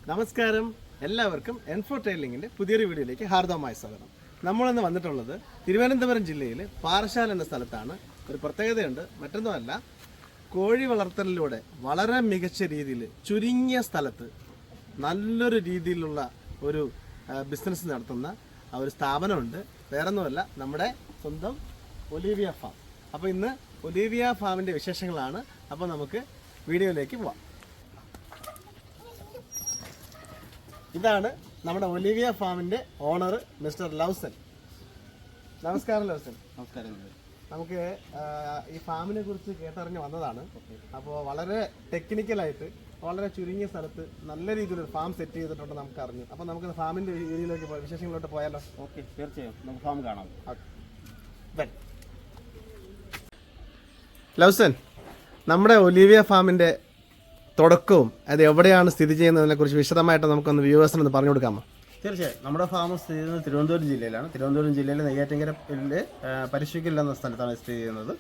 നമസ്കാരം, എല്ലാവർക്കും എൻഫോ ട്രെയിലിങ്ങിൻ്റെ പുതിയൊരു വീഡിയോയിലേക്ക് ഹാർദവമായ സ്വാഗതം. നമ്മളിന്ന് വന്നിട്ടുള്ളത് തിരുവനന്തപുരം ജില്ലയിൽ പാറശാല എന്ന സ്ഥലത്താണ്. ഒരു പ്രത്യേകതയുണ്ട്, മറ്റൊന്നുമല്ല, കോഴി വളർത്തലിലൂടെ വളരെ മികച്ച രീതിയിൽ ചുരുങ്ങിയ സ്ഥലത്ത് നല്ലൊരു രീതിയിലുള്ള ഒരു ബിസിനസ് നടത്തുന്ന ഒരു സ്ഥാപനമുണ്ട്. വേറൊന്നുമല്ല, നമ്മുടെ സ്വന്തം ഒലീവിയ ഫാം. അപ്പോൾ ഇന്ന് ഒലീവിയ ഫാമിൻ്റെ വിശേഷങ്ങളാണ്. അപ്പോൾ നമുക്ക് വീഡിയോയിലേക്ക് പോവാം. ഇതാണ് നമ്മുടെ ഒലിവിയ ഫാമിന്റെ ഓണർ മിസ്റ്റർ ലൗസൻ. നമസ്കാരം ലൗസൻ. നമസ്കാരം. നമുക്ക് ഈ ഫാമിനെ കുറിച്ച് കേട്ടറിഞ്ഞ് വന്നതാണ്. അപ്പോൾ വളരെ ടെക്നിക്കലായിട്ട് വളരെ ചുരുങ്ങിയ സ്ഥലത്ത് നല്ല രീതിയിലൊരു ഫാം സെറ്റ് ചെയ്തിട്ടുണ്ട് നമുക്ക് അറിഞ്ഞു. അപ്പോൾ നമുക്ക് ഫാമിന്റെ ഏരിയയിലേക്ക് വിശേഷങ്ങളിലോട്ട് പോയാലോ? ഓക്കെ, തീർച്ചയായും നമുക്ക് ഫാം കാണാം. ലൗസൻ, നമ്മുടെ ഒലിവിയ ഫാമിന്റെ തുടക്കവും അത് എവിടെയാണ് സ്ഥിതി ചെയ്യുന്നതിനെ കുറിച്ച് വിശദമായിട്ട് നമുക്കൊന്ന് വ്യൂവേഴ്സിനൊന്ന് പറഞ്ഞു കൊടുക്കാമോ? തീർച്ചയായും. നമ്മുടെ ഫാം സ്ഥിതി ചെയ്യുന്നത് തിരുവനന്തപുരം ജില്ലയിലാണ്. തിരുവനന്തപുരം ജില്ലയിലെ നെയ്യാറ്റിൻകരയിലെ പരിശുക്കിൽ എന്ന സ്ഥലത്താണ് സ്ഥിതി ചെയ്യുന്നത്.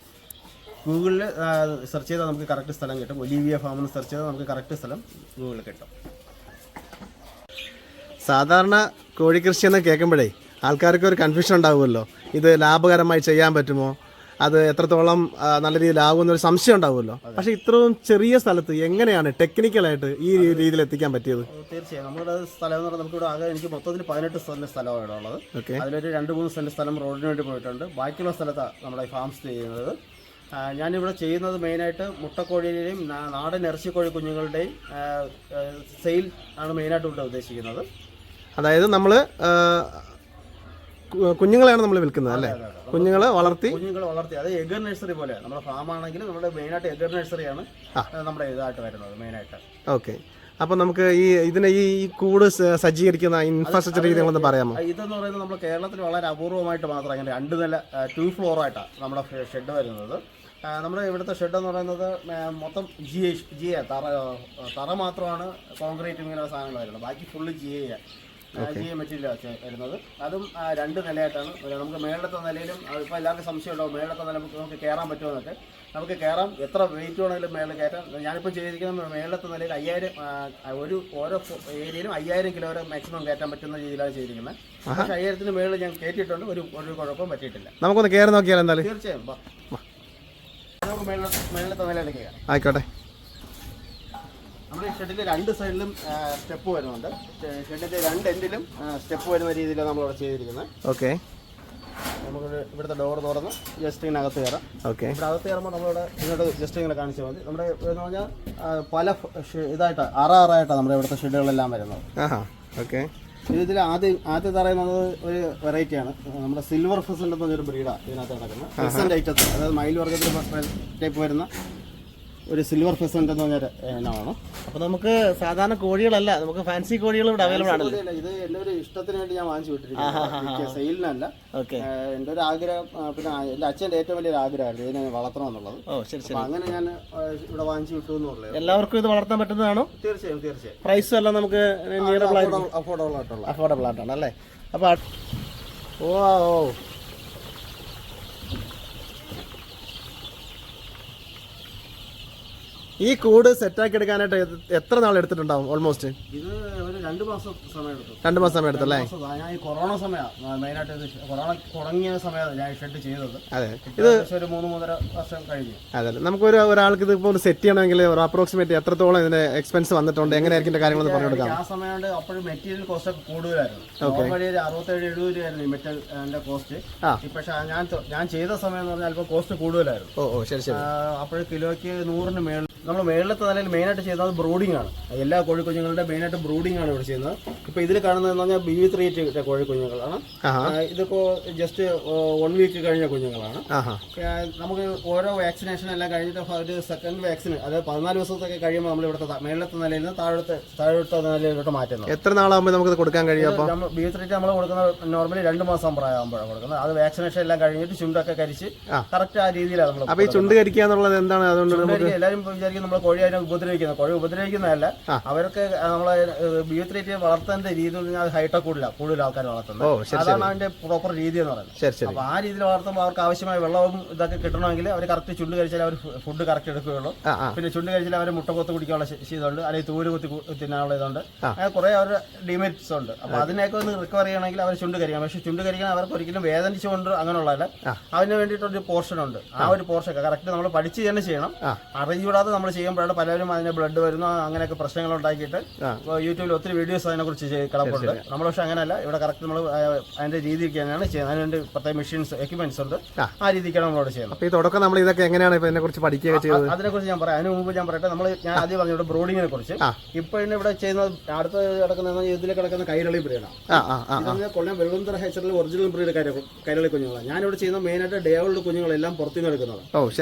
ഗൂഗിളിൽ സെർച്ച് ചെയ്താൽ നമുക്ക് കറക്റ്റ് സ്ഥലം കിട്ടും. ഒലീവിയ ഫാം എന്ന് സെർച്ച് ചെയ്താൽ നമുക്ക് കറക്റ്റ് സ്ഥലം ഗൂഗിളിൽ കിട്ടും. സാധാരണ കോഴിക്കൃഷി എന്ന് കേൾക്കുമ്പോഴേ ആൾക്കാർക്ക് ഒരു കൺഫ്യൂഷൻ ഉണ്ടാവുമല്ലോ. ഇത് ലാഭകരമായി ചെയ്യാൻ പറ്റുമോ, അത് എത്രത്തോളം നല്ല രീതിയിലാകുമെന്നൊരു സംശയം ഉണ്ടാവുമല്ലോ. പക്ഷെ ഇത്രയും ചെറിയ സ്ഥലത്ത് എങ്ങനെയാണ് ടെക്നിക്കലായിട്ട് ഈ രീതിയിൽ എത്തിക്കാൻ പറ്റിയത്? തീർച്ചയായും നമ്മുടെ സ്ഥലം എന്ന് പറഞ്ഞാൽ നമുക്കിവിടെ ആകെ എനിക്ക് മൊത്തത്തിൽ 18 സെന്റ് സ്ഥലമാണ് ഇവിടെ ഉള്ളത്. അതിലൊരു 2-3 സെന്റ് സ്ഥലം റോഡിന് വേണ്ടി പോയിട്ടുണ്ട്. ബാക്കിയുള്ള സ്ഥലത്താണ് നമ്മുടെ ഫാം സ്ഥിതി ചെയ്യുന്നത്. ഞാനിവിടെ ചെയ്യുന്നത് മെയിനായിട്ട് മുട്ടക്കോഴിയുടെയും നാടൻ ഇറച്ചിക്കോഴി കുഞ്ഞുങ്ങളുടെയും സെയിൽ ആണ് മെയിനായിട്ട് ഇവിടെ ഉദ്ദേശിക്കുന്നത്. അതായത് നമ്മൾ കുഞ്ഞുങ്ങളെയാണ് നമ്മൾ വിൽക്കുന്നത് അല്ലേ? കുഞ്ഞുങ്ങളെ വളർത്തി അത് എഗർ നഴ്സറി പോലെ നമ്മുടെ ഫാം ആണെങ്കിൽ നമ്മുടെ മെയിനായിട്ട് എഗർ നഴ്സറിയാണ് നമ്മുടെ ഇതായിട്ട് വരുന്നത് മെയിനായിട്ട്. ഓക്കെ, അപ്പോൾ നമുക്ക് ഇതിനെ ഈ കൂട് സജ്ജീകരിക്കുന്ന ഇൻഫ്രാസ്ട്രക്ചർ രീതികളൊന്ന് പറയാമോ? ഇതെന്ന് പറയുന്നത് നമ്മൾ കേരളത്തിൽ വളരെ അപൂർവമായിട്ട് മാത്രം അങ്ങനെ 2 നില 2 ഫ്ലോറായിട്ടാണ് നമ്മുടെ ഷെഡ് വരുന്നത്. നമ്മുടെ ഇവിടുത്തെ ഷെഡ് എന്ന് പറയുന്നത് മൊത്തം ജി എ തറ മാത്രമാണ് കോൺക്രീറ്റ് ഇങ്ങനെ സാധനങ്ങൾ വരുന്നത്. ബാക്കി ഫുള്ള് ജി എ മെറ്റീരിയൽ വരുന്നത്. അതും 2 നിലയായിട്ടാണ്. നമുക്ക് മേളത്തെ നിലയിലും ഇപ്പോൾ എല്ലാവർക്കും സംശയം ഉണ്ടാവും, മേളത്തെ നില നമുക്ക് കയറാൻ പറ്റുമെന്നൊക്കെ. നമുക്ക് കയറാം, എത്ര വെയിറ്റ് വേണമെങ്കിലും മേളിൽ കയറ്റാം. ഞാനിപ്പോൾ ചെയ്തിരിക്കുന്ന മേളത്തെ നിലയിൽ 5000 ഓരോ ഏരിയയിലും 5000 കിലോ വരെ മാക്സിമം കയറ്റാൻ പറ്റുന്ന രീതിയിലാണ് ചെയ്തിരിക്കുന്നത്. പക്ഷേ 5000-ന് മേളിൽ ഞാൻ കയറ്റിയിട്ടുണ്ട്, ഒരു കുഴപ്പവും പറ്റിയിട്ടില്ല. നമുക്കൊന്ന് കയറി നോക്കിയാൽ എന്തായാലും? തീർച്ചയായും നമുക്ക് മേളത്തെ നിലയിലേക്ക് കയറാം. ആയിക്കോട്ടെ. നമ്മുടെ ഷെഡിൻ്റെ 2 സൈഡിലും സ്റ്റെപ്പ് വരുന്നുണ്ട്. ഷെഡിൻ്റെ 2 എൻഡിലും സ്റ്റെപ്പ് വരുന്ന രീതിയിലാണ് നമ്മളിവിടെ ചെയ്തിരിക്കുന്നത്. ഓക്കെ, നമുക്ക് ഇവിടുത്തെ ഡോർ തുറന്ന് ജസ്റ്റ് ഇങ്ങനെ അകത്ത് കയറാം. ഓക്കെ, ഇവിടെ അകത്ത് കയറുമ്പോൾ നമ്മളിവിടെ ഇങ്ങോട്ട് ജസ്റ്റ് ഇങ്ങനെ കാണിച്ചാൽ മതി. നമ്മുടെ എന്ന് പറഞ്ഞാൽ പല ഇതായിട്ട് ആറായിട്ടാണ് നമ്മുടെ ഇവിടുത്തെ ഷെഡുകളെല്ലാം വരുന്നത്. ഓക്കെ, ഇതിൽ ആദ്യത്തെ പറയുന്നത് ഒരു വെറൈറ്റിയാണ്. നമ്മുടെ സിൽവർ ഫെസന്റ് എന്ന് പറഞ്ഞൊരു ബ്രീഡാണ് ഇതിനകത്ത് നടക്കുന്നത്. ഫെസന്റ് ഐറ്റത്തിൽ, അതായത് മയിൽ വർഗ്ഗത്തിൽ ടൈപ്പ് വരുന്ന ഒരു സിൽവർ ഫെസന്റ് എന്ന് പറഞ്ഞൊരു ഇനമാണ്. അപ്പോൾ നമുക്ക് സാധാരണ കോഴികളല്ല, നമുക്ക് ഫാൻസി കോഴികൾ ഇവിടെ അവൈലബിൾ ആണ്. ഇത് എൻ്റെ ഒരു ഇഷ്ടത്തിന് വേണ്ടി ഞാൻ വാങ്ങിച്ചു വിട്ടിരിക്കുന്നത്, സെയിലിനല്ല. എൻ്റെ ഒരു ആഗ്രഹം, പിന്നെ എൻ്റെ അച്ഛൻ്റെ ഏറ്റവും വലിയൊരു ആഗ്രഹമായിരുന്നു ഇതിനെ വളർത്തണം എന്നുള്ളത്. അങ്ങനെ ഞാൻ ഇവിടെ വാങ്ങിച്ചു വിട്ടു എന്നുള്ളത്. എല്ലാവർക്കും ഇത് വളർത്താൻ പറ്റുന്നതാണോ? തീർച്ചയായും തീർച്ചയായും. പ്രൈസും എല്ലാം നമുക്ക് അഫോർഡബിൾ ആയിട്ടാണ് അല്ലേ? അപ്പോൾ ഓ ഈ കൂട് സെറ്റാക്കി എടുക്കാനായിട്ട് എത്ര നാൾ എടുത്തിട്ടുണ്ടാവും? ഓൾമോസ്റ്റ് ഇത് ഒരു 2 മാസം സമയം എടുത്തു. 2 മാസം സമയം എടുത്തല്ലേ? ഞാൻ ഈ കൊറോണ സമയമാണ് മെയിനായിട്ട്, കൊറോണ തുടങ്ങിയ സമയമാണ് ഞാൻ ഷെഡ് ചെയ്തത്. അതെ, ഇത് ഒരു 3-3.5 വർഷം കഴിഞ്ഞു. അതെ, നമുക്ക് ഒരാൾക്ക് ഇതിപ്പോൾ സെറ്റ് ചെയ്യണമെങ്കിൽ ഒരു അപ്രോക്സിമേറ്റ് എത്രത്തോളം ഇതിന്റെ എക്സ്പെൻസ് വന്നിട്ടുണ്ട്, എങ്ങനെയായിരിക്കും കാര്യങ്ങളെന്ന് പറഞ്ഞു കൊടുക്കാം? ആ സമയത്ത് അപ്പോഴും മെറ്റീരിയൽ കോസ്റ്റ് ഒക്കെ കൂടുതലായിരുന്നു. നോർമലി 67-70 രൂപയായിരുന്നു ഈ മെറ്റീരിയലിന്റെ കോസ്റ്റ്. പക്ഷേ ഞാൻ ചെയ്ത സമയം എന്ന് പറഞ്ഞാൽ അല്പം കോസ്റ്റ് കൂടുതലായിരുന്നു. അപ്പോഴും കിലോയ്ക്ക് 100-ന് മേളിൽ. നമ്മൾ മേളിലത്തെ നിലയിൽ മെയിനായിട്ട് ചെയ്യുന്നത് ബ്രൂഡിംഗ് ആണ്. എല്ലാ കോഴിക്കുഞ്ഞുങ്ങളുടെ മെയിനായിട്ട് ബ്രൂഡിംഗ് ആണ് ഇവിടെ ചെയ്യുന്നത്. ഇപ്പോൾ ഇതിൽ കാണുന്നതെന്ന് പറഞ്ഞാൽ BV3 കോഴിക്കുഞ്ഞുങ്ങളാണ്. ഇതിപ്പോൾ ജസ്റ്റ് 1 വീക്ക് കഴിഞ്ഞ കുഞ്ഞുങ്ങളാണ്. നമുക്ക് ഓരോ വാക്സിനേഷൻ എല്ലാം കഴിഞ്ഞിട്ട് ഒരു സെക്കൻഡ് വാക്സിൻ, അതായത് 14 ദിവസത്തൊക്കെ കഴിയുമ്പോൾ നമ്മൾ ഇവിടുത്തെ മേളിലത്തെ നിലയിൽ നിന്ന് താഴത്തെ നിലയിലോട്ട് മാറ്റുന്നത്. എത്ര നാളാകുമ്പോൾ നമുക്ക് കൊടുക്കാൻ കഴിയും? BV3 നമ്മൾ കൊടുക്കുന്നത് നോർമലി 2 മാസം പ്രായമാകുമ്പോഴാണ് കൊടുക്കുന്നത്. അത് വാക്സിനേഷൻ എല്ലാം കഴിഞ്ഞിട്ട് ചുണ്ടൊക്കെ കരിച്ച് കറക്റ്റ് ആ രീതിയിലാണ് നമ്മൾ. അപ്പോൾ ഈ ചുണ്ട് കരിക്കുക എന്നുള്ളത് എന്താണ്? അതുകൊണ്ട് എല്ലാവരും നമ്മൾ കോഴി അതിനെ ഉപദ്രവിക്കുന്നത്. കോഴി ഉപദ്രവിക്കുന്നതല്ല, അവർക്ക് നമ്മളെ BV3 ബി3 വളർത്തേണ്ട രീതി എന്ന് പറഞ്ഞാൽ ഹൈടെക് കൂടുതൽ ആൾക്കാർ വളർത്തുന്നത്. അതാണ് അതിന്റെ പ്രോപ്പർ രീതി എന്ന് പറയുന്നത്. അപ്പൊ ആ രീതിയിൽ വളർത്തുമ്പോൾ അവർക്ക് ആവശ്യമായ വെള്ളവും ഇതൊക്കെ കിട്ടണമെങ്കിൽ അവർ കറക്റ്റ് ചുണ്ട് കഴിച്ചാൽ അവർ ഫുഡ് കറക്റ്റ് എടുക്കുകയുള്ളൂ. പിന്നെ ചുണ്ട് കഴിച്ചാൽ അവർ മുട്ടക്കൊത്ത് കുടിക്കാനുള്ള ശീലമുണ്ട്, അല്ലെങ്കിൽ തൂര് കുത്തി തിന്നാനുള്ള ഇതുണ്ട്. അങ്ങനെ കുറെ അവരുടെ ഡിമെറിറ്റ്സ് ഉണ്ട്. അപ്പൊ അതിനൊക്കെ ഒന്ന് റിക്കവർ ചെയ്യണമെങ്കിൽ അവർ ചുണ്ട് കരിക്കണം. പക്ഷെ ചുണ്ട് കരിക്കാൻ അവർക്ക് ഒരിക്കലും വേദനിച്ചുകൊണ്ട് അങ്ങനെയുള്ളതല്ല. അതിന് വേണ്ടിയിട്ടൊരു പോർഷൻ ഉണ്ട്. ആ ഒരു പോർഷൻ കറക്റ്റ് നമ്മൾ പഠിച്ച് തന്നെ ചെയ്യണം. അറിഞ്ഞുകൂടാതെ നമ്മൾ ചെയ്യുമ്പോഴാണ് പലരും അതിന് ബ്ലഡ് വരുന്നു, അങ്ങനെയൊക്കെ പ്രശ്നങ്ങൾ ഉണ്ടാക്കിയിട്ട് യൂട്യൂബിൽ ഒത്തിരി വീഡിയോസ് അതിനെക്കുറിച്ച് കിടപ്പുണ്ട്. നമ്മൾ പക്ഷെ അങ്ങനെയല്ല, ഇവിടെ കറക്റ്റ് നമ്മൾ അതിന്റെ രീതിക്ക് തന്നെയാണ് ചെയ്യുന്നത്. അതിനുവേണ്ടി പ്രത്യേക മെഷീൻസ് എക്യുപ്മെന്റ്സ് ഉണ്ട്. ആ രീതിക്കാണ് നമ്മളോട് ചെയ്യുന്നത്. അപ്പോൾ ഈ തുടക്കം നമ്മൾ ഇതൊക്കെ എങ്ങനെയാണ് ഇതിനെ കുറിച്ച് പഠിക്കുക ചെയ്തത്? അതിനെക്കുറിച്ച് ഞാൻ പറയാം. അതിന് മുമ്പ് ഞാൻ പറയട്ടെ, ഞാൻ ആദ്യം പറഞ്ഞു ഇവിടെ ബ്രോഡിങ്ങിനെ കുറിച്ച്. ഇപ്പൊ ഇവിടെ ചെയ്യുന്നത് അടുത്ത് കിടക്കുന്ന ഇതിൽ കിടക്കുന്ന കൈരളി ബ്രീഡാണ്. ഇതെന്ന് കൊല്ലം വെള്ളുന്തറ ഹെച്ചറിൽ ഒറിജിനൽ ബ്രീഡ് കൈരളി കുഞ്ഞുങ്ങളാണ്. ഞാനിവിടെ ചെയ്യുന്ന മെയിനായിട്ട് ഡേ ഓൾഡ് കുഞ്ഞുങ്ങളെല്ലാം പുറത്തുനിന്ന് എടുക്കുന്നതാണ്.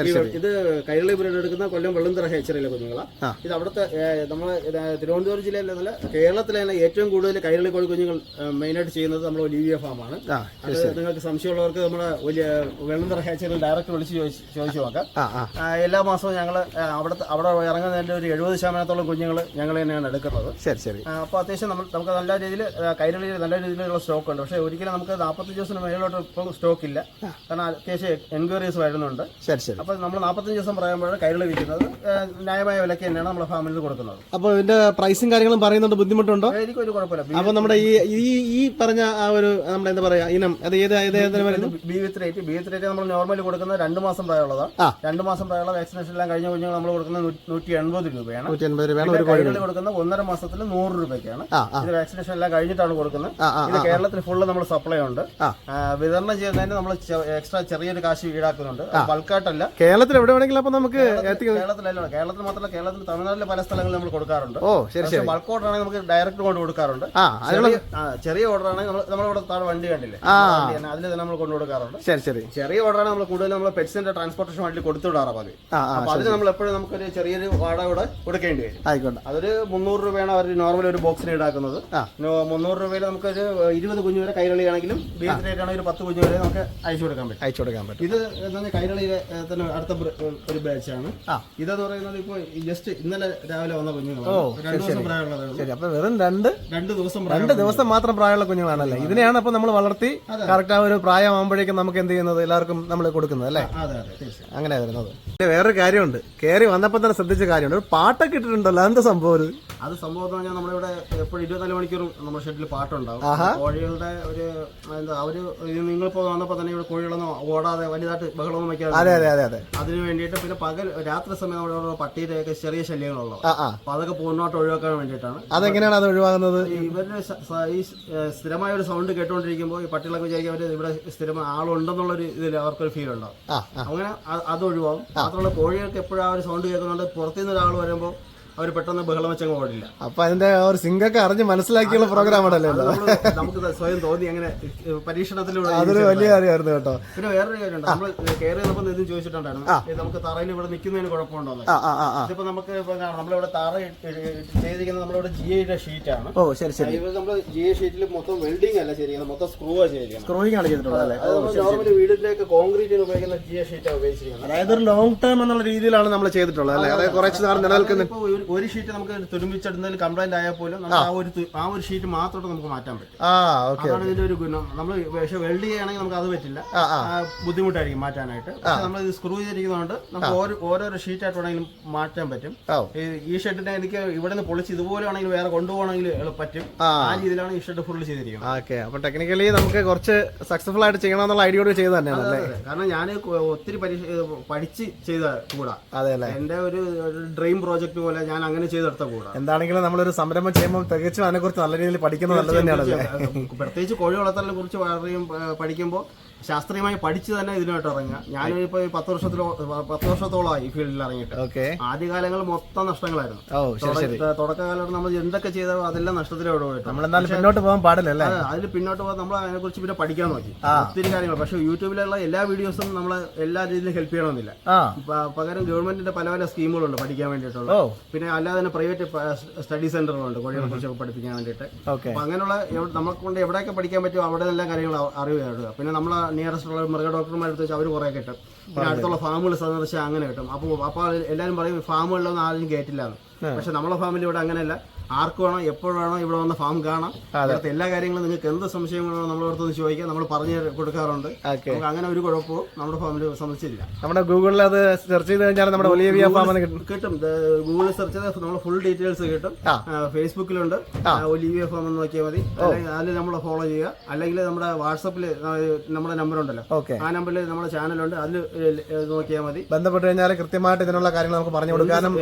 ഇത് കൈരളി ബ്രീഡ് എടുക്കുന്ന കൊല്ലം വെള്ളുന്തറ ഹെച്ചറിലെ കുഞ്ഞുങ്ങളാണ്. ഇത് അവിടുത്തെ നമ്മുടെ തിരുവനന്തപുരം ജില്ലയിലെ കേരളത്തിലെ ഏറ്റവും കൂടുതൽ കൈരളി കോഴി കുഞ്ഞുങ്ങൾ മെയിനായിട്ട് ചെയ്യുന്നത് നമ്മുടെ ഒലിവിയ ഫാമാണ്. അത് നിങ്ങൾക്ക് സംശയമുള്ളവർക്ക് നമ്മുടെ വെള്ളുന്തറ ഹെച്ചറിൽ ഡയറക്റ്റ് വിളിച്ച് ചോദിച്ചു നോക്കാം. എല്ലാ മാസവും ഞങ്ങൾ അവിടെ ഇറങ്ങുന്നതിന്റെ ഒരു 70% കുഞ്ഞുങ്ങൾ ഞങ്ങൾ തന്നെയാണ് എടുക്കുന്നത്. അപ്പോൾ അത്യാവശ്യം നമുക്ക് നല്ല രീതിയിൽ കൈരളിയിൽ നല്ല രീതിയിലുള്ള സ്റ്റോക്ക് ഉണ്ട്. പക്ഷേ ഒരിക്കലും നമുക്ക് 45 ദിവസത്തിന് മേലോട്ട് ഇപ്പം സ്റ്റോക്ക് ഇല്ല. കാരണം അത്യാവശ്യം എൻക്വയറീസ് വരുന്നുണ്ട്. അപ്പോൾ നമ്മൾ 45 ദിവസം പറയുമ്പോഴാണ് കൈരളി വിൽക്കുന്നത്. ന്യായമായ വിലയ്ക്ക് തന്നെയാണ് നമ്മുടെ ഫാമിലിയിൽ കൊടുക്കുന്നത്. അപ്പോൾ ഇതിന്റെ പ്രൈസും കാര്യങ്ങളും പറയുന്നുണ്ട്, ബുദ്ധിമുട്ടുണ്ടോ? എനിക്കൊരു കുഴപ്പമില്ല. അപ്പോൾ നമ്മുടെ ഈ പറഞ്ഞ ആ ഒരു നമ്മുടെ എന്താ പറയാ ഇനം അത് ബി3 നമ്മൾ നോർമലി കൊടുക്കുന്നത് 2 മാസം പ്രായമുള്ളതാണ്. 2 മാസം പ്രായമുള്ള വാക്സിനേഷൻ എല്ലാം കഴിഞ്ഞ കുഞ്ഞുങ്ങൾ നമ്മൾ കൊടുക്കുന്നത് 180 രൂപയാണ്. കൈരളി കൊടുക്കുന്നത് 1.5 മാസത്തിൽ 100 രൂപയ്ക്കാണ്. ഇത് വാക്സിനേഷൻ എല്ലാം കഴിഞ്ഞിട്ടാണ് കൊടുക്കുന്നത്. ഇത് കേരളത്തിൽ ഫുള്ള് നമ്മൾ സപ്ലൈ ഉണ്ട്. വിതരണം ചെയ്യുന്നതിന് നമ്മൾ എക്സ്ട്രാ ചെറിയൊരു കാശ് ഈടാക്കുന്നുണ്ട്. ബൾക്കായിട്ടല്ല. കേരളത്തിൽ എവിടെ വേണമെങ്കിലും അപ്പൊ നമുക്ക് കേരളത്തിലല്ല, കേരളത്തിൽ മാത്രമല്ല, കേരളത്തിൽ തമിഴ്നാട്ടിലെ പല സ്ഥലങ്ങളിൽ നമ്മൾ കൊടുക്കാറുണ്ട്. ബൾക്ക് ഓർഡർ ആണെങ്കിൽ നമുക്ക് ഡയറക്റ്റ് കൊണ്ട് കൊടുക്കാറുണ്ട്. ചെറിയ ഓർഡർ ആണെങ്കിൽ നമ്മളിവിടെ താഴെ വണ്ടി കണ്ടില്ലേ, അതിൽ തന്നെ നമ്മൾ കൊണ്ടു കൊടുക്കാറുണ്ട്. ചെറിയ ഓർഡർ ആണ് നമ്മൾ കൂടുതലും നമ്മൾ പെറ്റ്സിന്റെ ട്രാൻസ്പോർട്ടേഷൻ വണ്ടി കൊടുത്തു വിടാറാണ് പതിവ്. അപ്പൊ അതിന് നമ്മൾ എപ്പോഴും നമുക്കൊരു ചെറിയൊരു വാടക കൂടെ കൊടുക്കേണ്ടി വരും. അതൊരു 300 രൂപയാണ് അവർ നോർമൽ ഒരു ബോക്സിന് ഈടാക്കുന്നത്. 300 രൂപയിൽ നമുക്കൊരു 20 കുഞ്ഞു വരെ കൈരളിയാണെങ്കിലും ബി3 ആണെങ്കിൽ ഒരു 10 കുഞ്ഞു വരെ നമുക്ക് അയച്ചു കൊടുക്കാൻ പറ്റും. ഇത് എന്താ കൈരളിയിലെ തന്നെ അടുത്ത ഒരു ബാച്ചാണ്. ഇതെന്ന് പറയുന്നത് ഇപ്പൊ ജസ്റ്റ് ഇന്നലെ രാവിലെ വന്ന കുഞ്ഞുങ്ങളാണ്. 2 ദിവസം പ്രായമുള്ളത്. അപ്പൊ വെറും 2 ദിവസം മാത്രം പ്രായമുള്ള കുഞ്ഞുങ്ങളാണല്ലേ? ഇതിനെയാണ് അപ്പൊ നമ്മൾ വളർത്തി കറക്റ്റ് ആ ഒരു പ്രായമാകുമ്പോഴേക്കും നമുക്ക് എന്ത് ചെയ്യുന്നത് എല്ലാവർക്കും നമ്മൾ കൊടുക്കുന്നത് അല്ലേ? അങ്ങനെ വരുന്നത്. വേറൊരു കാര്യമുണ്ട്, കയറി വന്നപ്പോ തന്നെ ശ്രദ്ധിച്ച കാര്യമുണ്ട്, ഒരു പാട്ടൊക്കെ ഇട്ടിട്ടുണ്ടല്ലോ, എന്താ സംഭവം? അത് സംഭവം എന്ന് പറഞ്ഞാൽ നമ്മളിവിടെ എപ്പോഴും 24 മണിക്കൂറും നമ്മുടെ ഷെഡിൽ പാട്ടുണ്ടാവും. കോഴികളുടെ ഒരു എന്താ അവര് നിങ്ങളിപ്പോ വന്നപ്പോ തന്നെ ഇവിടെ കോഴികളൊന്നും ഓടാതെ വലുതായിട്ട് ബഹളമൊന്നും വയ്ക്കാതെ അതിന് വേണ്ടിയിട്ട്. പിന്നെ രാത്രി സമയം നമ്മുടെ പട്ടിയുടെ ഒക്കെ ചെറിയ ശല്യങ്ങളുള്ളൂ. അപ്പൊ അതൊക്കെ പൂർണ്ണമായിട്ട് ഒഴിവാക്കാൻ വേണ്ടിയിട്ടാണ്. അതെങ്ങനെയാണ് അത് ഒഴിവാകുന്നത്? ഇവരുടെ ഈ സ്ഥിരമായ ഒരു സൗണ്ട് കേട്ടോണ്ടിരിക്കുമ്പോൾ ഈ പട്ടികളൊക്കെ വിചാരിക്കും അവര് ഇവിടെ സ്ഥിരമായ ആളുണ്ടെന്നുള്ളൊരു ഇതിൽ അവർക്കൊരു ഫീൽ ഉണ്ടാവും. അങ്ങനെ അത് ഒഴിവാകും. മാത്രമല്ല കോഴികൾക്ക് എപ്പോഴും ആ ഒരു സൗണ്ട് കേൾക്കുന്നുണ്ട്. പുറത്തുനിന്ന് ഒരാൾ വരുമ്പോൾ അവർ പെട്ടെന്ന് ബഹളം വെച്ചങ്ങ് ഓടില്ല. അപ്പൊ അതിന്റെ ഒരു സിംഗൊക്കെ അറിഞ്ഞ് മനസ്സിലാക്കിയുള്ള പ്രോഗ്രാം ആണല്ലോ. നമുക്ക് സ്വയം തോന്നി അങ്ങനെ പരീക്ഷണത്തിലൂടെ. അതൊരു വലിയ കാര്യമായിരുന്നു കേട്ടോ. പിന്നെ വേറൊരു കാര്യമുണ്ട്, നമ്മൾ കയറി വന്നപ്പോൾ ഇതും ചോദിച്ചിട്ടുണ്ടായിരുന്നു, നമുക്ക് തറയിൽ ഇവിടെ നിൽക്കുന്നതിന് കുഴപ്പമുണ്ടോ? ഇതിപ്പോ നമുക്ക് നമ്മളിവിടെ തറ ചെയ്തിരിക്കുന്നത് നമ്മളിവിടെ GA ഷീറ്റാണ്. നമ്മൾ GA ഷീറ്റിൽ മൊത്തം വെൽഡിംഗ് അല്ല ചെയ്തിരിക്കുന്നത്, മൊത്തം സ്ക്രൂ ചെയ്തിരിക്കുന്നത്. സ്ക്രൂയിങ് ആണ് ചെയ്തിട്ടുള്ളത്. നോർമലി വീടിലേക്ക് കോൺക്രീറ്റിന് ഉപയോഗിക്കുന്ന GA ഷീറ്റാണ് ഉപയോഗിച്ചിരിക്കുന്നത്. അതായത് ഒരു ലോങ് ടേം എന്നുള്ള രീതിയിലാണ് നമ്മൾ ചെയ്തിട്ടുള്ളത് അല്ലേ? അതായത് കുറച്ച് നാൾ നിലനിൽക്കുന്ന ഒരു ഷീറ്റ് നമുക്ക് തുരുമ്പിച്ചെടുന്നതിൽ കംപ്ലൈന്റ് ആയാൽ പോലും ആ ഒരു ഷീറ്റ് മാത്രം നമുക്ക് മാറ്റാൻ പറ്റും. അതാണ് ഇതിന്റെ ഒരു ഗുണം. നമ്മൾ പക്ഷെ വെൽഡ് ചെയ്യുകയാണെങ്കിൽ നമുക്ക് അത് പറ്റില്ല, ബുദ്ധിമുട്ടായിരിക്കും മാറ്റാനായിട്ട്. പക്ഷെ നമ്മൾ ഇത് സ്ക്രൂ ചെയ്തിരിക്കുന്നതുകൊണ്ട് നമുക്ക് ഓരോരോ ഷീറ്റായിട്ട് വേണമെങ്കിലും മാറ്റാൻ പറ്റും. ഈ ഷെഡിനെ എനിക്ക് ഇവിടെ നിന്ന് പൊളിച്ച് ഇതുപോലെ ആണെങ്കിൽ വേറെ കൊണ്ടുപോകണമെങ്കിൽ പറ്റും. ആ രീതിയിലാണ് ഈ ഷെഡ് ഫുള്ള് ചെയ്തിരിക്കുന്നത്. അപ്പൊ ടെക്നിക്കലി നമുക്ക് കുറച്ച് സക്സസ്ഫുൾ ആയിട്ട് ചെയ്യണമെന്നുള്ള ഐഡിയോട് ചെയ്ത് തന്നെയാണ്. കാരണം ഞാൻ ഒത്തിരി പഠിച്ച് ചെയ്ത കൂടാ, എന്റെ ഒരു ഡ്രീം പ്രോജക്ട് പോലെ ഞാൻ അങ്ങനെ ചെയ്തെടുത്ത കൂടാ. എന്താണെങ്കിലും നമ്മളൊരു സംരംഭം ചെയ്യുമ്പോൾ തികച്ചും അതിനെ കുറിച്ച് നല്ല രീതിയിൽ പഠിക്കുന്നത് നല്ലത് തന്നെയാണ്. പ്രത്യേകിച്ച് കോഴി വളർത്തലിനെ കുറിച്ച് പഠിക്കുമ്പോൾ ശാസ്ത്രീയമായി പഠിച്ച് തന്നെ ഇതിനായിട്ട് ഇറങ്ങുക. ഞാനിപ്പോ 10 വർഷത്തോളമായി ഈ ഫീൽഡിൽ ഇറങ്ങിയിട്ട്. ആദ്യകാലങ്ങൾ മൊത്തം നഷ്ടങ്ങളായിരുന്നു. തുടക്കകാലത്ത് നമ്മൾ എന്തൊക്കെ ചെയ്തോ അതെല്ലാം നഷ്ടത്തിലോട്ട് പോയിട്ട് പിന്നോട്ട് പോകാൻ പാടില്ല. അതിൽ പിന്നോട്ട് പോകാൻ നമ്മൾ അതിനെ കുറിച്ച് പിന്നെ പഠിക്കാൻ നോക്കി ഒത്തിരി കാര്യങ്ങൾ. പക്ഷെ യൂട്യൂബിലുള്ള എല്ലാ വീഡിയോസും നമ്മളെ എല്ലാ രീതിയിലും ഹെൽപ്പ് ചെയ്യണമെന്നില്ല. പകരം ഗവൺമെന്റിന്റെ പല പല സ്കീമുകളുണ്ട് പഠിക്കാൻ വേണ്ടിയിട്ടുള്ള. പിന്നെ അല്ലാതെ തന്നെ പ്രൈവറ്റ് സ്റ്റഡി സെന്ററുകളുണ്ട് കോഴികളെ കുറിച്ചൊക്കെ പഠിപ്പിക്കാൻ വേണ്ടിയിട്ട്. അപ്പൊ അങ്ങനെയുള്ള നമുക്ക് കൊണ്ട് എവിടെയൊക്കെ പഠിക്കാൻ പറ്റുമോ അവിടെ എല്ലാ കാര്യങ്ങളും അറിവ് നേടുക. പിന്നെ നമ്മളെ നിയറസ്റ്റ് ഉള്ള മൃഗ ഡോക്ടർമാരെടുത്ത് വെച്ചാൽ അവർ കുറെ കിട്ടും. പിന്നെ അടുത്തുള്ള ഫാമുകൾ സന്ദർശിച്ചാൽ അങ്ങനെ കിട്ടും. അപ്പോൾ എല്ലാവരും പറയും ഫാമുകളിലൊന്നും ആരും കയറ്റില്ലാന്ന്. പക്ഷെ നമ്മളെ ഫാമിലി ഇവിടെ അങ്ങനെയല്ല, ആർക്ക് വേണോ എപ്പോഴും വേണോ ഇവിടെ വന്ന ഫാം കാണാം. ഇവിടുത്തെ എല്ലാ കാര്യങ്ങളും നിങ്ങൾക്ക് എന്ത് സംശയം വേണോ നമ്മളെ അടുത്തൊന്ന് ചോദിക്കാം, നമ്മൾ പറഞ്ഞു കൊടുക്കാറുണ്ട്. നമുക്ക് അങ്ങനെ ഒരു കുഴപ്പവും നമ്മുടെ ഫാമിൽ സംബന്ധിച്ചില്ല. നമ്മുടെ ഗൂഗിളിൽ അത് സെർച്ച് ചെയ്ത് കഴിഞ്ഞാൽ നമ്മുടെ ഒലിവിയ ഫാം കിട്ടും. ഗൂഗിളിൽ സെർച്ച് ചെയ്താൽ നമ്മൾ ഫുൾ ഡീറ്റെയിൽസ് കിട്ടും. ഫേസ്ബുക്കിലുണ്ട്, ഒലിവിയ ഫാം എന്ന് നോക്കിയാൽ മതി. അതിൽ നമ്മൾ ഫോളോ ചെയ്യുക. അല്ലെങ്കിൽ നമ്മുടെ വാട്സപ്പിൽ നമ്മുടെ നമ്പർ ഉണ്ടല്ലോ, ആ നമ്പറിൽ നമ്മുടെ ചാനലുണ്ട്, അതിൽ നോക്കിയാൽ മതി. ബന്ധപ്പെട്ട് കഴിഞ്ഞാൽ കൃത്യമായിട്ട് ഇതിനുള്ള കാര്യങ്ങൾ നമുക്ക് പറഞ്ഞു കൊടുക്കാനും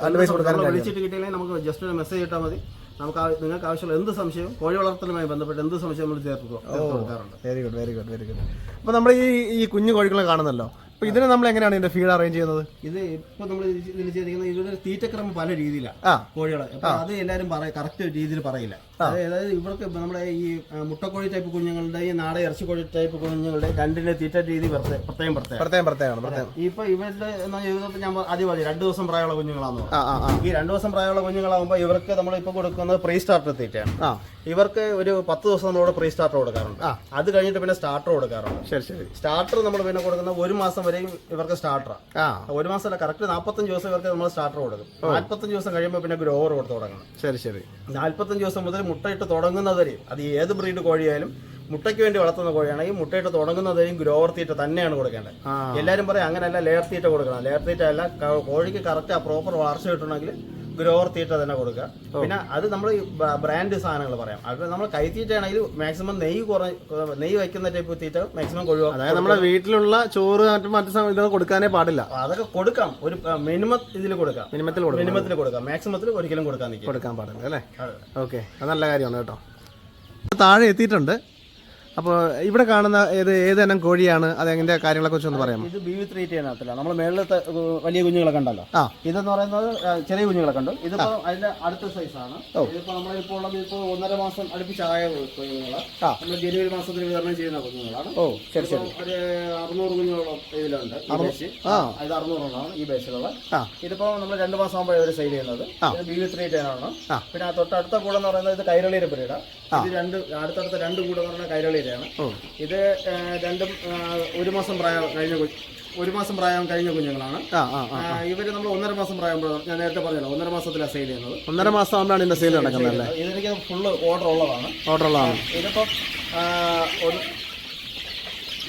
അഡ്വൈസ് കൊടുക്കാനും വിളിച്ചിട്ട് കിട്ടിയില്ലെങ്കിൽ നമുക്ക് ജസ്റ്റ് ഒരു മെസ്സേജ് ഇട്ടാൽ മതി. നമുക്ക് നിങ്ങൾക്ക് ആവശ്യമുള്ള എന്ത് സംശയം, കോഴി വളർത്തലുമായി ബന്ധപ്പെട്ട് എന്ത് സംശയം നമ്മൾ ചേർത്ത് കൊടുക്കാറുണ്ട്. Very good very good very good. അപ്പോൾ നമ്മൾ ഈ കുഞ്ഞു കോഴികളെ കാണുന്നല്ലോ, അപ്പോൾ ഇതിന് നമ്മൾ എങ്ങനെയാണ് ഇതിന്റെ ഫീഡ് അറേഞ്ച് ചെയ്യുന്നത്? ഇത് ഇപ്പൊ നമ്മൾ ഇതിൽ ചെയ്തിരിക്കുന്നത് ഇവരുടെ തീറ്റക്രമം പല രീതിയിലാണ് കോഴികളെ. അപ്പൊ അത് എല്ലാവരും കറക്റ്റ് രീതിയിൽ പറയില്ല. അതായത് ഇവർക്ക് നമ്മുടെ ഈ മുട്ടക്കോഴി ടൈപ്പ് കുഞ്ഞുങ്ങളുടെ ഈ നാടൻ ഇറച്ചിക്കോഴി ടൈപ്പ് കുഞ്ഞുങ്ങളുടെ രണ്ടിന്റെ തീറ്റ രീതി പ്രത്യേകം. ഇപ്പൊ ഇവരുടെ ഞാൻ ആദ്യം പറഞ്ഞു 2 ദിവസം പ്രായമുള്ള കുഞ്ഞുങ്ങളാണെന്ന്. ഈ 2 ദിവസം പ്രായമുള്ള കുഞ്ഞുങ്ങളാകുമ്പോൾ ഇവർക്ക് നമ്മൾ ഇപ്പൊ കൊടുക്കുന്നത് പ്രീ സ്റ്റാർട്ടർ തീറ്റയാണ്. ഇവർക്ക് ഒരു 10 ദിവസം നമ്മളോട് പ്രീ സ്റ്റാർട്ടർ കൊടുക്കാറുണ്ട്. അത് കഴിഞ്ഞിട്ട് പിന്നെ സ്റ്റാർട്ടർ കൊടുക്കാറുണ്ട്. ശരി. സ്റ്റാർട്ടർ നമ്മൾ പിന്നെ കൊടുക്കുന്ന 1 മാസം വരെയും ഇവർക്ക് സ്റ്റാർട്ടറാണ്. 1 മാസമല്ല, കറക്റ്റ് 45 ദിവസം ഇവർക്ക് നമ്മൾ സ്റ്റാർട്ടർ കൊടുക്കും. 45 ദിവസം കഴിയുമ്പോൾ പിന്നെ ഗ്രോവർ കൊടുത്ത് തുടങ്ങണം. ശരി. 45 ദിവസം മുതൽ മുട്ടയിട്ട് തുടങ്ങുന്നവരെയും, അത് ഏത് ബ്രീഡ് കോഴിയായാലും മുട്ടയ്ക്ക് വേണ്ടി വളർത്തുന്ന കോഴിയാണെങ്കിൽ മുട്ടയിട്ട് തുടങ്ങുന്നവരെയും ഗ്രോവർ തീറ്റ തന്നെയാണ് കൊടുക്കേണ്ടത്. എല്ലാവരും പറയും അങ്ങനെയല്ല, ലെയർ തീറ്റ കൊടുക്കണം. ലെയർ തീറ്റ അല്ല, കോഴിക്ക് കറക്റ്റ് പ്രോപ്പർ വളർച്ച കിട്ടണമെങ്കിൽ ഗ്രോവർ തീറ്റ തന്നെ കൊടുക്കുക. പിന്നെ അത് നമ്മൾ ബ്രാൻഡ് സാധനങ്ങൾ പറയാം. അത് നമ്മൾ കൈത്തീറ്റ ആണെങ്കിൽ മാക്സിമം നെയ്യ് വയ്ക്കുന്ന ടൈപ്പ് തീറ്റ മാക്സിമം കൊഴുക. അതായത് നമ്മുടെ വീട്ടിലുള്ള ചോറ് മറ്റു കൊടുക്കാനേ പാടില്ല. അതൊക്കെ കൊടുക്കാം, ഒരു മിനിമം ഇതിൽ കൊടുക്കാം. മിനിമത്തിൽ കൊടുക്കാം, മാക്സിമത്തിൽ ഒരിക്കലും കൊടുക്കാൻ പാടില്ല അല്ലേ? ഓക്കെ, അത് നല്ല കാര്യമാണ് കേട്ടോ. താഴെ എത്തിയിട്ടുണ്ട്. അപ്പോൾ ഇവിടെ കാണുന്ന ഏതെല്ലാം കോഴിയാണ്, അത് എങ്ങനെ കാര്യങ്ങളെ കുറിച്ച് ഒന്ന് പറയാം. ഇത് BV3 അതിനകത്തില്ല. നമ്മൾ മേളിലത്തെ വലിയ കുഞ്ഞുങ്ങളെ കണ്ടല്ലോ, ഇതെന്ന് പറയുന്നത് ചെറിയ കുഞ്ഞുങ്ങളെ കണ്ടു. ഇതിപ്പോ അതിന്റെ അടുത്ത സൈസാണ്. ഇതിപ്പോ നമ്മളിപ്പോൾ ഉള്ളത് 1.5 മാസം അടുപ്പിച്ചായ കുഞ്ഞുങ്ങളാണ്. നമ്മൾ ജനുവരി മാസത്തിൽ വിതരണം ചെയ്യുന്ന കുഞ്ഞുങ്ങളാണ്. ഒരു 600 കുഞ്ഞുങ്ങളോളം ഇതിലുണ്ട്. ഇത് 600 ഈ ബേസിലുള്ള. ഇതിപ്പോ നമ്മൾ 2 മാസം ആകുമ്പോഴേ ഒരു സെയിൽ ചെയ്യുന്നത്. BV3 ആണ്. പിന്നെ തൊട്ടടുത്ത കൂടെ എന്ന് പറയുന്നത് ഇത് കൈരളിയുടെ ബ്രീഡാണ്. ഇത് അടുത്തടുത്ത 2 കൂടെ എന്ന് പറഞ്ഞാൽ കൈരളി. ഇത് രണ്ടും 1 മാസം പ്രായം കഴിഞ്ഞ കുഞ്ഞുങ്ങളാണ്. ഇവര് നമ്മൾ 1.5 മാസം പ്രായമ്പോൾ ഞാൻ നേരത്തെ പറഞ്ഞല്ലോ, 1.5 മാസത്തിലാണ് സെയിൽ ചെയ്യുന്നത്. 1.5 മാസം ആകുമ്പോഴാണ് ഇതിന്റെ സെയിൽ നടക്കുന്നത്. ഇതെനിക്ക് ഫുള്ള് ഓർഡർ ഉള്ളതാണ്. ഇതിപ്പോ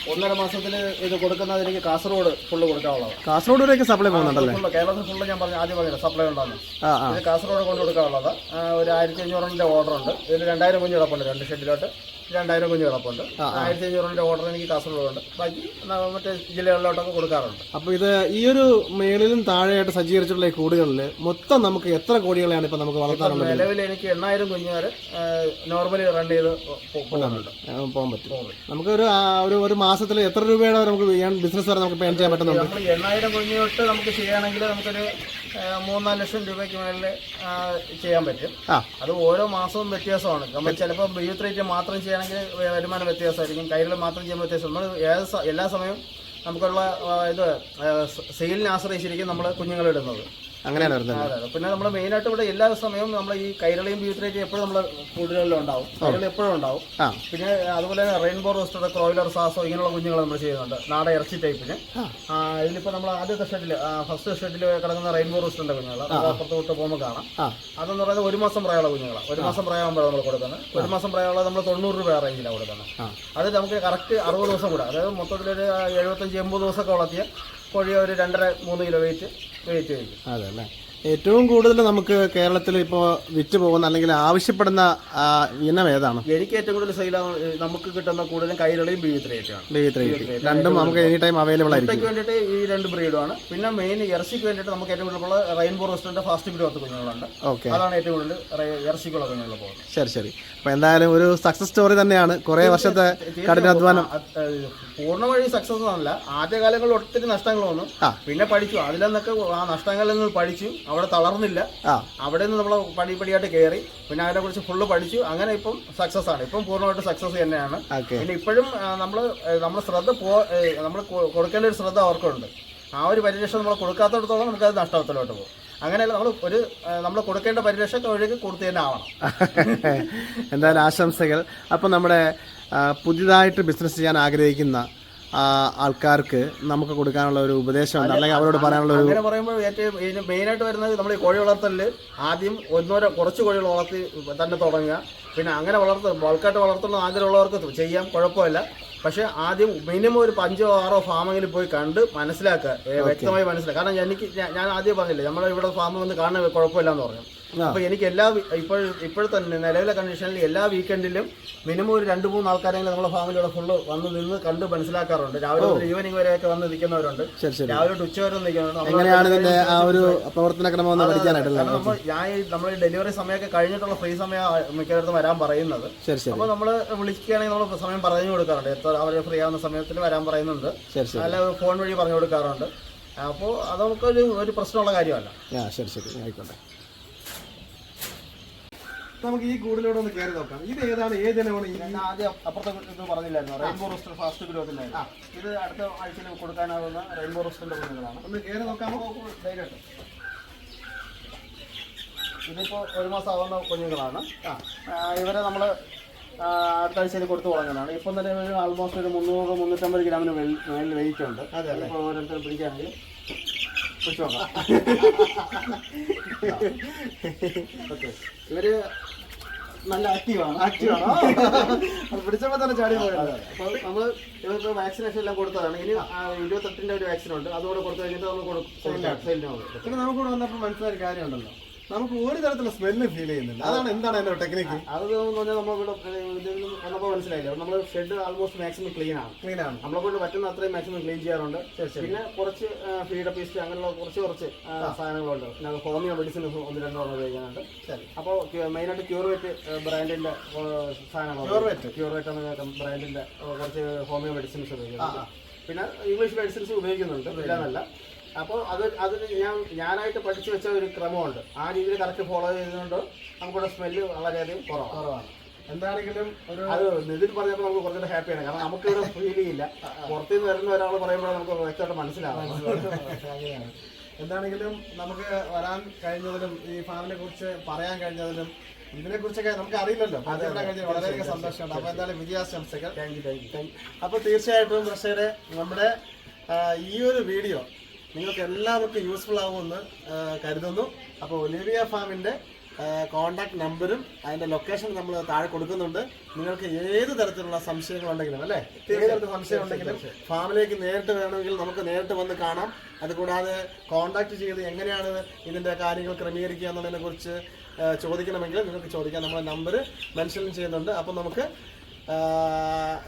1.5 മാസത്തിൽ ഇത് കൊടുക്കുന്നത് എനിക്ക് കാസർഗോഡ് ഫുള്ള് കൊടുക്കാനുള്ളതാണ്. കാസർഗോഡിലേക്ക് സപ്ലൈ പോകുന്നുണ്ടല്ലേ? കേരളത്തിൽ ഫുള്ള് ഞാൻ ആദ്യം പറഞ്ഞില്ല സപ്ലൈ ഉണ്ടാകുന്നു. ഇത് കാസർഗോഡ് കൊണ്ട് കൊടുക്കാനുള്ളത്. ഒരു 1500 ഓർഡർ ഉണ്ട്. ഇതിൽ 2000 കുഞ്ഞ് കിടപ്പുണ്ട്. 2 ഷെഡിലോട്ട് 2000 കുഞ്ഞ് കിടപ്പുണ്ട്. 1500 ഓർഡർ എനിക്ക് കാസർഗോഡുണ്ട്. ബാക്കി മറ്റേ ജില്ലകളിലോട്ടൊക്കെ കൊടുക്കാറുണ്ട്. അപ്പോൾ ഇത് ഈ ഒരു മേളിലും താഴെയായിട്ട് സജ്ജീകരിച്ചിട്ടുള്ള ഈ കൂടുകളിൽ മൊത്തം നമുക്ക് എത്ര കോഴികളെയാണ് ഇപ്പൊ നമുക്ക് വളർത്താറുള്ളത്? നിലവിൽ എനിക്ക് 8000 കുഞ്ഞുകാർ നോർമലി റൺ ചെയ്ത് പോകാൻ പറ്റും. നമുക്ക് ഒരു മാസത്തിൽ എത്ര രൂപയുടെ നമുക്ക് ബിസിനസ് വരെ നമുക്ക് ചെയ്യാൻ പറ്റുന്നുണ്ട്? നമ്മൾ 8000 കുഞ്ഞ് തൊട്ട് നമുക്ക് ചെയ്യുകയാണെങ്കിൽ നമുക്കൊരു 3-4 ലക്ഷം രൂപയ്ക്ക് മേളിൽ ചെയ്യാൻ പറ്റും. അത് ഓരോ മാസവും വ്യത്യാസമാണ്. നമ്മൾ ചിലപ്പോൾ BV3 മാത്രം ചെയ്യുകയാണെങ്കിൽ വരുമാനം വ്യത്യാസമായിരിക്കും. കൈരളി മാത്രം ചെയ്യുമ്പോൾ വ്യത്യാസം. നമ്മൾ എല്ലാ സമയവും നമുക്കുള്ള ഇത് സെയിലിനെ ആശ്രയിച്ചിരിക്കും നമ്മൾ കുഞ്ഞുങ്ങളിടുന്നത്. അങ്ങനെയാണ് വരുന്നത്. പിന്നെ നമ്മൾ മെയിനായിട്ട് ഇവിടെ എല്ലാ സമയവും നമ്മൾ ഈ കൈരളിയും BV3 എപ്പോഴും നമ്മൾ കൂടുതലും ഉണ്ടാവും. കൈരളി എപ്പോഴും ഉണ്ടാവും. പിന്നെ അതുപോലെ തന്നെ റെയിൻബോ റോസ്റ്റഡ്, ക്രോയിലർ, സാസോ ഇങ്ങനെയുള്ള കുഞ്ഞുങ്ങൾ നമ്മൾ ചെയ്യുന്നുണ്ട്. നാടൻ ഇറച്ചി ടൈപ്പിന്. ഇതിലിപ്പോൾ നമ്മൾ ആദ്യത്തെ ഫസ്റ്റ് ഷെഡിൽ കിടക്കുന്ന റെയിൻബോ റോസ്റ്ററിന്റെ കുഞ്ഞുങ്ങൾ അപ്പുറത്ത് വിട്ട് പോകുമ്പോൾ കാണാം. അതെന്ന് പറയുന്നത് 1 മാസം പ്രായമുള്ള കുഞ്ഞുങ്ങളാണ്. 1 മാസം പ്രായമാകുമ്പോൾ നമ്മൾ കൊടുക്കുന്നത്. 1 മാസം പ്രായമുള്ളത് നമ്മൾ 90 രൂപ റേഞ്ചിലാണ് കൊടുക്കുന്നത്. അത് നമുക്ക് കറക്റ്റ് 60 ദിവസം കൂടെ, അതായത് മൊത്തത്തിലൊരു 75-80 ദിവസമൊക്കെ വളർത്തിയ കോഴി ഒരു 2.5-3 കിലോ വെയിറ്റ് കഴിക്കും. അതല്ലേ ഏറ്റവും കൂടുതൽ നമുക്ക് കേരളത്തിൽ ഇപ്പോൾ വിറ്റ് പോകുന്ന അല്ലെങ്കിൽ ആവശ്യപ്പെടുന്ന ഇനം ഏതാണ്? എനിക്ക് ഏറ്റവും കൂടുതൽ നമുക്ക് കിട്ടുന്ന കൂടുതലും കൈരളിയും BV3 രണ്ടും നമുക്ക് എനി ടൈം അവൈലബിൾ ആയിരിക്കും. വേണ്ടിയിട്ട് ഈ 2 ബ്രീഡുമാണ്. പിന്നെ മെയിൻ ഇറച്ചിക്ക് വേണ്ടിയിട്ട് നമുക്ക് ഏറ്റവും കൂടുതൽ റെയിൻബോ റോസ്റ്ററിന്റെ ഫാസ്റ്റ് ഗ്രോത്ത് കുഞ്ഞുങ്ങളുണ്ട്. അതാണ് ഏറ്റവും കൂടുതൽ ഇറച്ചിക്കുള്ള കുഞ്ഞുങ്ങൾ പോകുന്നത്. ശരി. അപ്പൊ എന്തായാലും ഒരു സക്സസ് സ്റ്റോറി തന്നെയാണ്. കുറെ വർഷത്തെ കഠിനാധ്വാനം. പൂർണ്ണ വഴി സക്സസ് ആണല്ല. ആദ്യകാലങ്ങളിൽ ഒത്തിരി നഷ്ടങ്ങൾ വന്നു. പിന്നെ പഠിച്ചു. അതിൽ നിന്നൊക്കെ ആ നഷ്ടങ്ങളിൽ നിന്ന് പഠിച്ചു. അവിടെ തളർന്നില്ല. അവിടെ നിന്ന് നമ്മൾ പടിപടിയായിട്ട് കയറി. പിന്നെ അതിനെ കുറിച്ച് ഫുള്ള് പഠിച്ചു. അങ്ങനെ ഇപ്പം സക്സസ് ആണ്. ഇപ്പം പൂർണ്ണമായിട്ട് സക്സസ് തന്നെയാണ്. പിന്നെ ഇപ്പോഴും നമ്മൾ ശ്രദ്ധ നമ്മൾ കൊടുക്കേണ്ട ഒരു ശ്രദ്ധ അവർക്കുണ്ട്. ആ ഒരു പരിരക്ഷ നമ്മൾ കൊടുക്കാത്തടത്തോളം നമുക്കത് നഷ്ടത്തിലോട്ട് പോകും. അങ്ങനെയല്ല, നമ്മൾ കൊടുക്കേണ്ട പരിരക്ഷ ഒഴുകി കൊടുത്തു തന്നെ ആവണം. എന്തായാലും ആശംസകൾ. അപ്പം നമ്മുടെ പുതിയതായിട്ട് ബിസിനസ് ചെയ്യാൻ ആഗ്രഹിക്കുന്ന ആൾക്കാർക്ക് നമുക്ക് കൊടുക്കാനുള്ള ഒരു ഉപദേശം ഉണ്ട്, അല്ലെങ്കിൽ അവരോട് പറയാനുള്ള ഒരു അങ്ങനെ പറയുമ്പോൾ ഏറ്റവും മെയിനായിട്ട് വരുന്നത് നമ്മൾ ഈ കോഴി വളർത്തലിൽ ആദ്യം കുറച്ച് കോഴികൾ വളർത്തി തന്നെ തുടങ്ങുക. പിന്നെ അങ്ങനെ ബൾക്കായിട്ട് വളർത്തുന്ന ആഗ്രഹമുള്ളവർക്ക് ചെയ്യാം, കുഴപ്പമില്ല. പക്ഷേ ആദ്യം മിനിമം ഒരു 5 or 6 ഫാമെങ്കിലും പോയി കണ്ട് മനസ്സിലാക്കുക, വ്യക്തമായി മനസ്സിലാക്കുക. കാരണം ഞാൻ ആദ്യം പറഞ്ഞില്ലേ, നമ്മുടെ ഇവിടെ ഫാം വന്ന് കാണാൻ കുഴപ്പമില്ല എന്ന് പറഞ്ഞു. അപ്പോൾ എനിക്ക് ഇപ്പോഴത്തെ നിലവിലെ കണ്ടീഷനിൽ എല്ലാ വീക്കെൻഡിലും മിനിമം ഒരു 2-3 ആൾക്കാരെങ്കിലും നമ്മുടെ ഫാമിലിയുടെ ഫുള്ള് വന്ന് നിന്ന് കണ്ട് മനസ്സിലാക്കാറുണ്ട്. രാവിലെ മുതൽ ഈവനിങ് വരെയൊക്കെ വന്ന് നിൽക്കുന്നവരുണ്ട്, രാവിലെ തൊട്ട് ഉച്ച വരെ നിൽക്കുന്നുണ്ട്. എങ്ങനെയാണ് ഇതിന്റെ ആ ഒരു പ്രവർത്തനക്രമം നമ്മൾ ഡെലിവറി സമയമൊക്കെ കഴിഞ്ഞിട്ടുള്ള ഫ്രീ സമയം മിക്കയിടത്തും വരാൻ പറയുന്നത്. അപ്പോൾ നമ്മൾ വിളിക്കുകയാണെങ്കിൽ നമ്മൾ സമയം പറഞ്ഞു കൊടുക്കാറുണ്ട്, എത്ര അവർ ഫ്രീ ആവുന്ന സമയത്തിൽ വരാൻ പറയുന്നുണ്ട്, അല്ല ഫോൺ വഴി പറഞ്ഞു കൊടുക്കാറുണ്ട്. അപ്പോൾ അത് നമുക്കൊരു പ്രശ്നമുള്ള കാര്യമല്ല. ശരി ആയിക്കോട്ടെ. നമുക്ക് ഈ കൂടിലൂടെ ഒന്ന് കയറി നോക്കാം. ഇത് ഏതാണ്, ഏതിനാണ്? ആദ്യം അപ്പുറത്തെ ഇത് പറഞ്ഞില്ലായിരുന്നു, റെയിൻബോ റൂസ്റ്റർ ഫാസ്റ്റ് ഗ്രോത്തിലായിരുന്നു. ഇത് അടുത്ത ആഴ്ചയിൽ കൊടുക്കാനാവുന്ന റെയിൻബോ റൂസ്റ്ററിന്റെ കുഞ്ഞുങ്ങളാണ്. ഒന്ന് കയറി നോക്കാമോ? ധൈര്യമായിട്ട്. ഇതിപ്പോൾ 1 മാസം ആവുന്ന കുഞ്ഞുങ്ങളാണ്. ഇവരെ നമ്മൾ അടുത്ത ആഴ്ചയിൽ കൊടുത്തു തുടങ്ങുന്നതാണ്. ഇപ്പം തന്നെ ആൾമോസ്റ്റ് ഒരു 300-350 ഗ്രാമിന് മേളിൽ വെയിറ്റ് ഉണ്ട്. ഇപ്പോൾ ഓരോരുത്തർ പിടിക്കുകയാണെങ്കിൽ പിടിച്ചു നോക്കാം. ഓക്കെ, ഇവര് നല്ല ആക്റ്റീവാണ്. അത് പിടിച്ചപ്പോൾ തന്നെ ചാടി പോയത്. അപ്പോൾ നമ്മൾ ഇവർക്ക് വാക്സിനേഷൻ എല്ലാം കൊടുത്തതാണ്. ഇനി 28ന്റെ ഒരു വാക്സിൻ ഉണ്ട്, അതുകൂടെ കൊടുത്തു കഴിഞ്ഞിട്ട് നമ്മൾ കൊടുക്കും. പിന്നെ നമുക്കിവിടെ വന്നപ്പോൾ മനസ്സിലായ കാര്യമുണ്ടല്ലോ, നമുക്ക് ഒരു തരത്തിലുള്ള സ്മെല്ല് ഫീൽ ചെയ്യുന്നില്ല. എന്താണ് അതിന്റെ ടെക്നിക്ക്? അത് പറഞ്ഞാൽ നമ്മളിവിടെ വന്നപ്പോൾ മനസ്സിലായില്ല, നമ്മൾ ഷെഡ് ആൾമോസ്റ്റ് മാക്സിമം ക്ലീൻ ആണ്. നമ്മളെ കൊണ്ട് പറ്റുന്ന അത്രയും മാക്സിമം ക്ലീൻ ചെയ്യാറുണ്ട്. പിന്നെ കുറച്ച് ഫീഡ് പീസ്റ്റ് അങ്ങനെയുള്ള കുറച്ച് സാധനങ്ങളുണ്ട്. പിന്നെ ഹോമിയോ മെഡിസിൻ 1-2 ഉപയോഗിക്കുന്നുണ്ട്. അപ്പോൾ മെയിനായിട്ട് ക്യൂർവേറ്റ് ബ്രാൻഡിന്റെ സാധനങ്ങൾ, ക്യൂർവേറ്റ് എന്ന ബ്രാൻഡിന്റെ കുറച്ച് ഹോമിയോ മെഡിസിൻസ് ഉപയോഗിക്കുന്നുണ്ട്. പിന്നെ ഇംഗ്ലീഷ് മെഡിസിൻസ് ഉപയോഗിക്കുന്നുണ്ട്, ഇല്ലാന്നല്ല. അപ്പോൾ അതിന് ഞാനായിട്ട് പഠിച്ചു വെച്ച ഒരു ക്രമമുണ്ട്. ആ രീതിയിൽ കറക്റ്റ് ഫോളോ ചെയ്തുകൊണ്ട് നമുക്കിവിടെ സ്മെല്ല് വളരെയധികം കുറവാണ്. എന്താണെങ്കിലും അത് നിതിൻ പറഞ്ഞപ്പോൾ നമുക്ക് കുറച്ചുകൂടെ ഹാപ്പിയാണ്. കാരണം നമുക്കിവിടെ ഫീൽ ചെയ്യില്ല. പുറത്തുനിന്ന് വരുന്ന ഒരാൾ പറയുമ്പോൾ നമുക്ക് വ്യക്തമായിട്ട് മനസ്സിലാവും. എന്താണെങ്കിലും നമുക്ക് വരാൻ കഴിഞ്ഞതിലും ഈ ഫാമിനെ കുറിച്ച് പറയാൻ കഴിഞ്ഞതിലും ഇതിനെ കുറിച്ചൊക്കെ നമുക്ക് അറിയില്ലല്ലോ, വളരെയധികം സന്തോഷമുണ്ട്. അപ്പോൾ എന്തായാലും വിജയാശംസകൾ. അപ്പോൾ തീർച്ചയായിട്ടും പക്ഷേ നമ്മുടെ ഈ ഒരു വീഡിയോ നിങ്ങൾക്ക് എല്ലാവർക്കും യൂസ്ഫുൾ ആകുമെന്ന് കരുതുന്നു. അപ്പോൾ ഒലിവിയ ഫാമിൻ്റെ കോൺടാക്ട് നമ്പറും അതിൻ്റെ ലൊക്കേഷൻ നമ്മൾ താഴെ കൊടുക്കുന്നുണ്ട്. നിങ്ങൾക്ക് ഏത് തരത്തിലുള്ള സംശയങ്ങളുണ്ടെങ്കിലും, അല്ലേ, ഏത് തരത്തിലുള്ള സംശയം ഉണ്ടെങ്കിലും ഫാമിലേക്ക് നേരിട്ട് വേണമെങ്കിൽ നമുക്ക് നേരിട്ട് വന്ന് കാണാം. അതുകൂടാതെ കോൺടാക്ട് ചെയ്ത് എങ്ങനെയാണ് ഇതിൻ്റെ കാര്യങ്ങൾ ക്രമീകരിക്കുക എന്നുള്ളതിനെ കുറിച്ച് ചോദിക്കണമെങ്കിൽ നിങ്ങൾക്ക് ചോദിക്കാം. നമ്മൾ നമ്പർ മെൻഷൻ ചെയ്യുന്നുണ്ട്. അപ്പം നമുക്ക്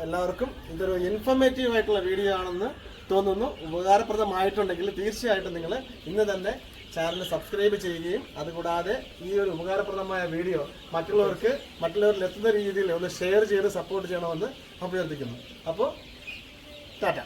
എല്ലാവർക്കും ഇതൊരു ഇൻഫർമേറ്റീവ് ആയിട്ടുള്ള വീഡിയോ ആണെന്ന് തോന്നുന്നു. ഉപകാരപ്രദമായിട്ടുണ്ടെങ്കിൽ തീർച്ചയായിട്ടും നിങ്ങൾ ഇന്ന് തന്നെ ചാനൽ സബ്സ്ക്രൈബ് ചെയ്യുകയും അതുകൂടാതെ ഈ ഒരു ഉപകാരപ്രദമായ വീഡിയോ മറ്റുള്ളവരിൽ എത്തുന്ന രീതിയിൽ ഒന്ന് ഷെയർ ചെയ്ത് സപ്പോർട്ട് ചെയ്യണമെന്ന് അഭ്യർത്ഥിക്കുന്നു. അപ്പോൾ ടാറ്റ.